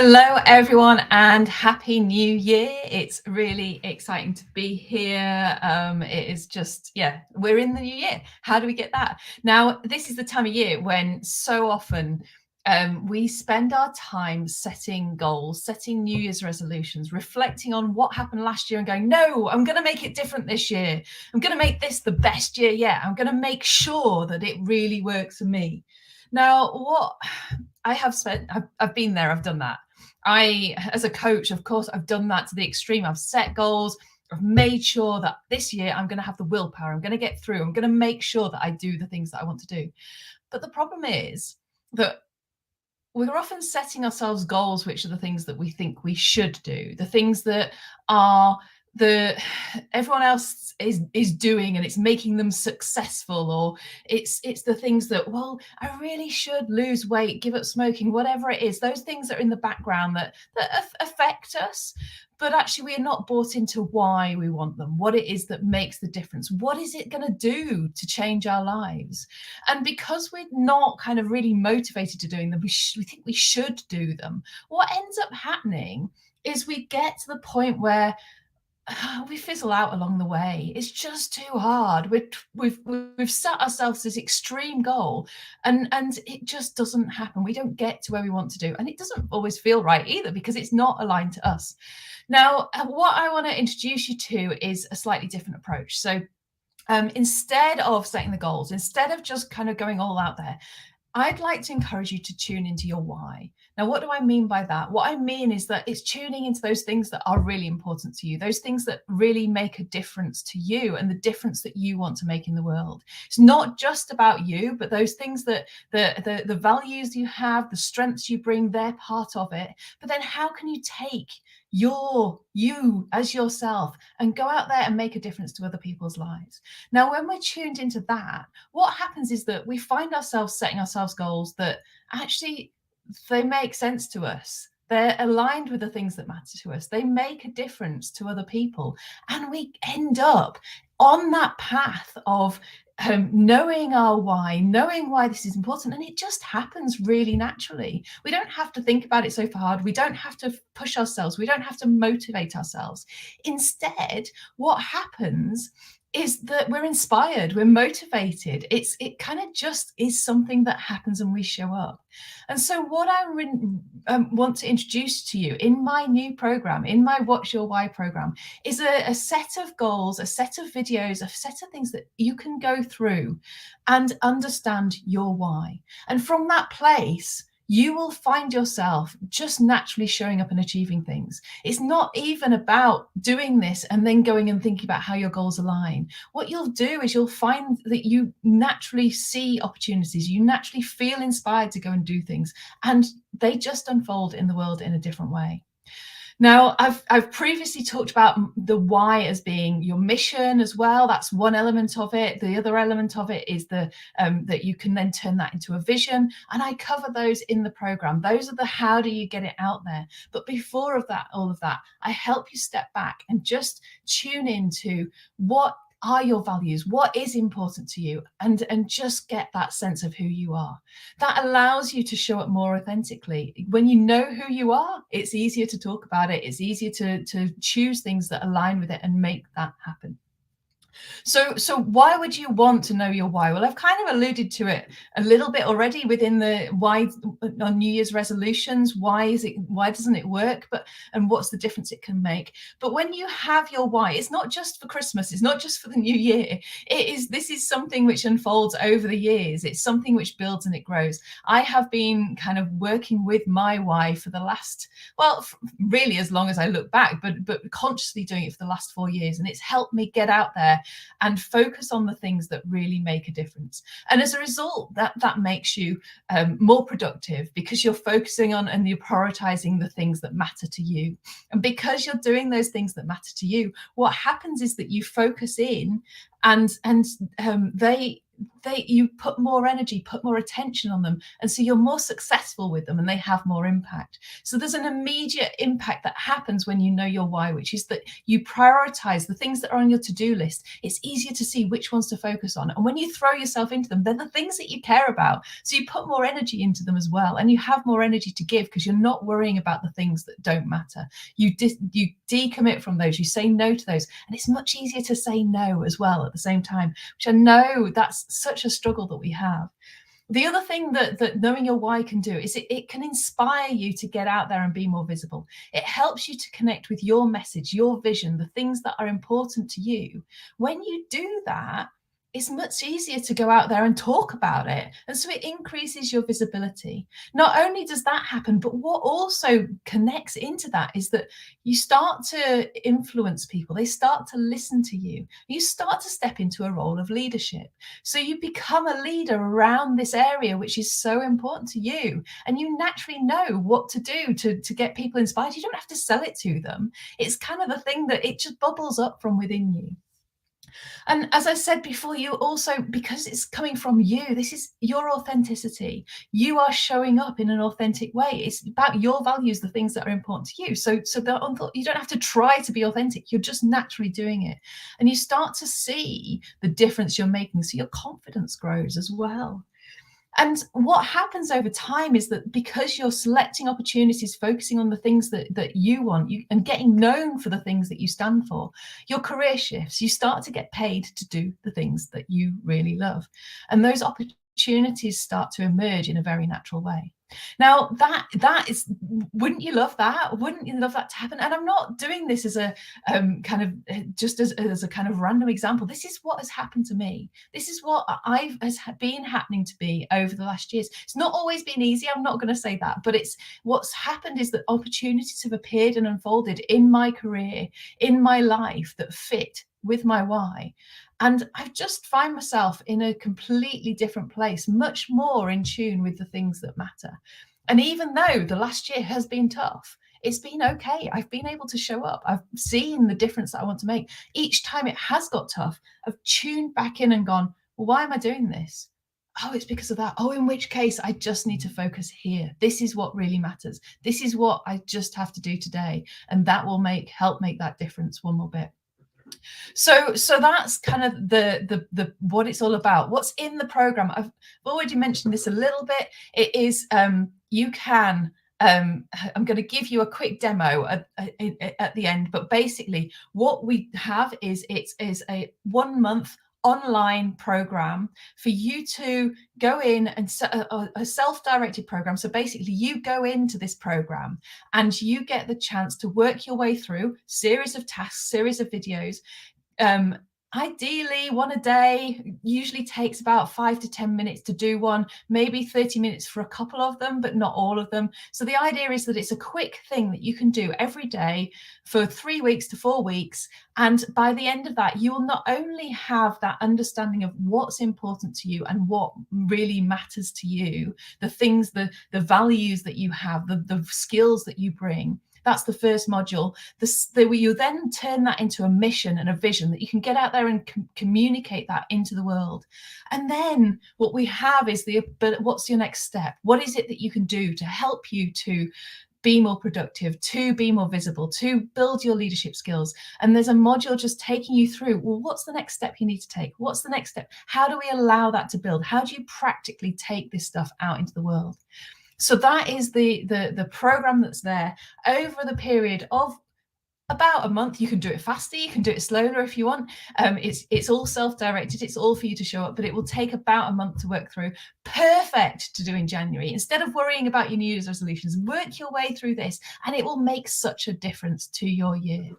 Hello, everyone, and Happy New Year. It's really exciting to be here. It is just, we're in the new year. How do we get that? Now, this is the time of year when so often we spend our time setting goals, setting New Year's resolutions, reflecting on what happened last year and going, no, I'm going to make it different this year. I'm going to make this the best year yet. I'm going to make sure that it really works for me. Now, what I have spent, I've been there, I've done that. As a coach, of course, I've done that to the extreme. I've set goals. I've made sure that this year I'm going to have the willpower. I'm going to get through. I'm going to make sure that I do the things that I want to do. But the problem is that we're often setting ourselves goals, which are the things that we think we should do, the things that are the everyone else is doing and it's making them successful, or it's the things that, well, I really should lose weight, give up smoking, whatever it is. Those things are in the background that affect us, but actually we are not bought into why we want them, what it is that makes the difference, what is it going to do to change our lives. And because we're not kind of really motivated to doing them, we think we should do them. What ends up happening is we get to the point where we fizzle out along the way. It's just too hard. We've set ourselves this extreme goal, and it just doesn't happen. We don't get to where we want to do, and it doesn't always feel right either because it's not aligned to us. Now, what I want to introduce you to is a slightly different approach. So instead of setting the goals, instead of just kind of going all out there, I'd like to encourage you to tune into your why. Now, what do I mean by that? What I mean is that it's tuning into those things that are really important to you, those things that really make a difference to you and the difference that you want to make in the world. It's not just about you, but those things that the values you have, the strengths you bring, they're part of it. But then how can you take you as yourself and go out there and make a difference to other people's lives? Now, when we're tuned into that, what happens is that we find ourselves setting ourselves goals that actually they make sense to us. They're aligned with the things that matter to us. They make a difference to other people. And we end up on that path of knowing our why, knowing why this is important. And it just happens really naturally. We don't have to think about it so hard. We don't have to push ourselves. We don't have to motivate ourselves. Instead, what happens is that we're inspired, we're motivated. It kind of just is something that happens and we show up. And so what I want to introduce to you in my new program, in my What's Your Why program, is a set of goals, a set of videos, a set of things that you can go through and understand your why. And from that place, you will find yourself just naturally showing up and achieving things. It's not even about doing this and then going and thinking about how your goals align. What you'll do is you'll find that you naturally see opportunities, you naturally feel inspired to go and do things, and they just unfold in the world in a different way. Now, I've previously talked about the why as being your mission as well. That's one element of it. The other element of it is that you can then turn that into a vision. And I cover those in the program. Those are the how do you get it out there. But before all of that, I help you step back and just tune into what are your values, what is important to you, and just get that sense of who you are. That allows you to show up more authentically. When you know who you are, it's easier to talk about it. It's easier to choose things that align with it and make that happen. So why would you want to know your why? Well, I've kind of alluded to it a little bit already within the why on New Year's resolutions. Why doesn't it work? And what's the difference it can make? But when you have your why, it's not just for Christmas, it's not just for the new year. This is something which unfolds over the years. It's something which builds and it grows. I have been kind of working with my why for the last, well, really as long as I look back, but consciously doing it for the last 4 years. And it's helped me get out there and focus on the things that really make a difference. And as a result, that makes you more productive because you're focusing on and you're prioritizing the things that matter to you. And because you're doing those things that matter to you, what happens is that you focus in and you put more energy, put more attention on them, and so you're more successful with them and they have more impact. So there's an immediate impact that happens when you know your why, which is that you prioritize the things that are on your to-do list. It's easier to see which ones to focus on, and when you throw yourself into them, they're the things that you care about, so you put more energy into them as well, and you have more energy to give because you're not worrying about the things that don't matter. You decommit from those, you say no to those, and it's much easier to say no as well at the same time, which I know that's such a struggle that we have. The other thing that knowing your why can do is it can inspire you to get out there and be more visible. It helps you to connect with your message, your vision, the things that are important to you. When you do that, it's much easier to go out there and talk about it. And so it increases your visibility. Not only does that happen, but what also connects into that is that you start to influence people. They start to listen to you. You start to step into a role of leadership. So you become a leader around this area, which is so important to you. And you naturally know what to do to get people inspired. You don't have to sell it to them. It's kind of the thing that it just bubbles up from within you. And as I said before, you also, because it's coming from you, this is your authenticity. You are showing up in an authentic way. It's about your values, the things that are important to you. So you don't have to try to be authentic. You're just naturally doing it. And you start to see the difference you're making. So your confidence grows as well. And what happens over time is that because you're selecting opportunities, focusing on the things that you want, and getting known for the things that you stand for, your career shifts. You start to get paid to do the things that you really love. And those opportunities start to emerge in a very natural way. Now, that is, wouldn't you love that? Wouldn't you love that to happen? And I'm not doing this as a kind of just as a kind of random example. This is what has happened to me. This is what has been happening to me over the last years. It's not always been easy. I'm not going to say that, but it's what's happened is that opportunities have appeared and unfolded in my career, in my life, that fit with my why. And I just find myself in a completely different place, much more in tune with the things that matter. And even though the last year has been tough, it's been okay. I've been able to show up. I've seen the difference that I want to make. Each time it has got tough, I've tuned back in and gone, well, why am I doing this? Oh, it's because of that. Oh, in which case I just need to focus here. This is what really matters. This is what I just have to do today. And that will help make that difference one more bit. So that's kind of the what it's all about. What's in the program? I've already mentioned this a little bit. It is you can I'm going to give you a quick demo at the end, but basically what we have is it is a 1 month online program for you to go in and set a self-directed program. So basically you go into this program and you get the chance to work your way through series of tasks, series of videos. Ideally one a day. Usually takes about 5 to 10 minutes to do one, maybe 30 minutes for a couple of them, but not all of them. So the idea is that it's a quick thing that you can do every day for 3 weeks to 4 weeks. And by the end of that, you will not only have that understanding of what's important to you and what really matters to you, the things, the values that you have, the skills that you bring. That's the first module. You then turn that into a mission and a vision that you can get out there and communicate that into the world. And then what we have is but what's your next step? What is it that you can do to help you to be more productive, to be more visible, to build your leadership skills? And there's a module just taking you through, well, what's the next step you need to take? What's the next step? How do we allow that to build? How do you practically take this stuff out into the world? So that is the program that's there over the period of about a month. You can do it faster, you can do it slower if you want. It's all self-directed, it's all for you to show up, but it will take about a month to work through. Perfect to do in January. Instead of worrying about your New Year's resolutions, work your way through this and it will make such a difference to your year.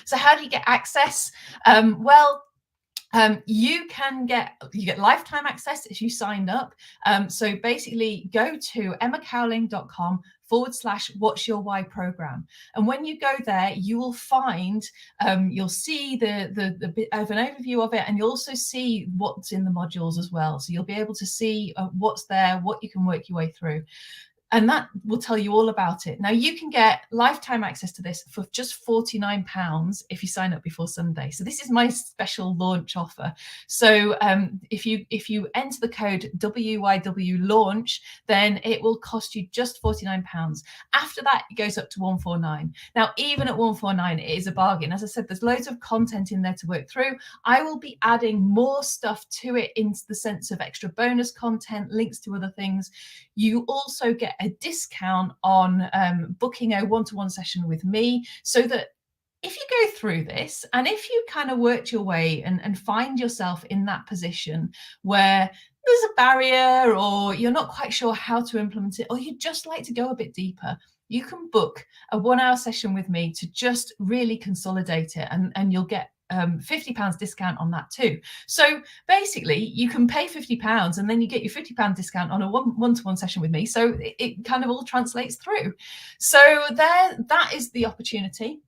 So how do you get access? You get lifetime access if you signed up. So basically go to emmacowling.com/what's your why program. And when you go there, you will find, you'll see the bit of an overview of it, and you'll also see what's in the modules as well. So you'll be able to see what's there, what you can work your way through. And that will tell you all about it. Now, you can get lifetime access to this for just £49 if you sign up before Sunday. So this is my special launch offer. So if you enter the code WYW launch, then it will cost you just £49. After that, it goes up to £149. Now, even at £149, it is a bargain. As I said, there's loads of content in there to work through. I will be adding more stuff to it in the sense of extra bonus content, links to other things. You also get a discount on booking a one-to-one session with me, so that if you go through this and if you kind of worked your way and find yourself in that position where there's a barrier or you're not quite sure how to implement it, or you'd just like to go a bit deeper, you can book a 1 hour session with me to just really consolidate it, and you'll get £50 discount on that too. So basically, you can pay £50 and then you get your £50 discount on a one-to-one session with me. So it kind of all translates through. So that is the opportunity.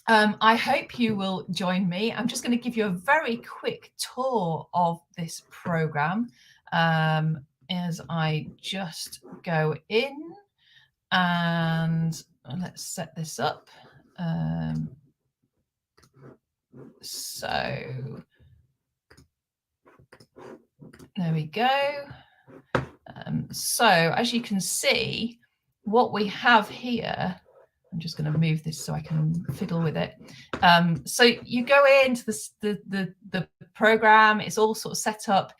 I hope you will join me. I'm just going to give you a very quick tour of this program as I just go in, and let's set this up. So there we go. So as you can see, what we have here, I'm just going to move this so I can fiddle with it. So you go into the program, it's all sort of set up.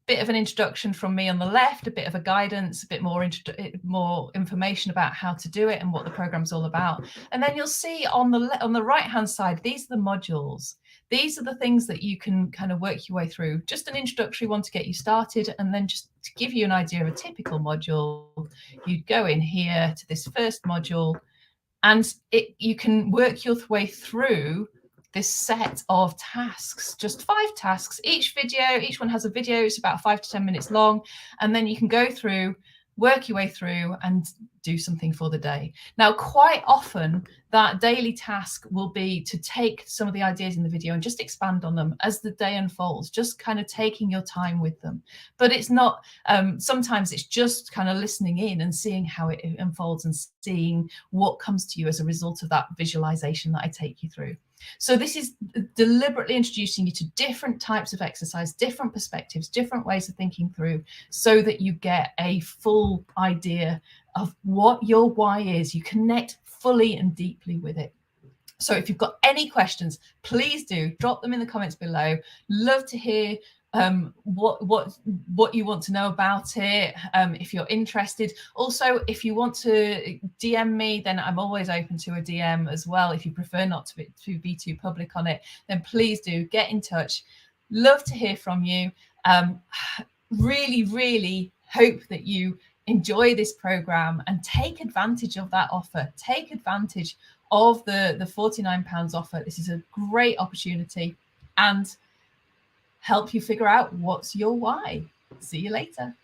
Bit of an introduction from me on the left, a bit of a guidance, a bit more information about how to do it and what the program's all about. And then you'll see on the right hand side, these are the modules. These are the things that you can kind of work your way through. Just an introductory one to get you started, and then just to give you an idea of a typical module, you'd go in here to this first module, and you can work your way through this set of tasks, just 5 tasks. Each one has a video, it's about 5 to 10 minutes long, and then you can go through, work your way through and do something for the day. Now, quite often that daily task will be to take some of the ideas in the video and just expand on them as the day unfolds, just kind of taking your time with them. But it's not, sometimes it's just kind of listening in and seeing how it unfolds and seeing what comes to you as a result of that visualization that I take you through. So this is deliberately introducing you to different types of exercise, different perspectives, different ways of thinking through, so that you get a full idea of what your why is. You connect fully and deeply with it. So if you've got any questions, please do drop them in the comments below. Love to hear what you want to know about it, if you're interested. Also, if you want to DM me, then I'm always open to a DM as well. If you prefer not to be too public on it, then please do get in touch. Love to hear from you. Really hope that you enjoy this program and take advantage of that offer. Take advantage of the £49 offer. This is a great opportunity, and help you figure out what's your why. See you later.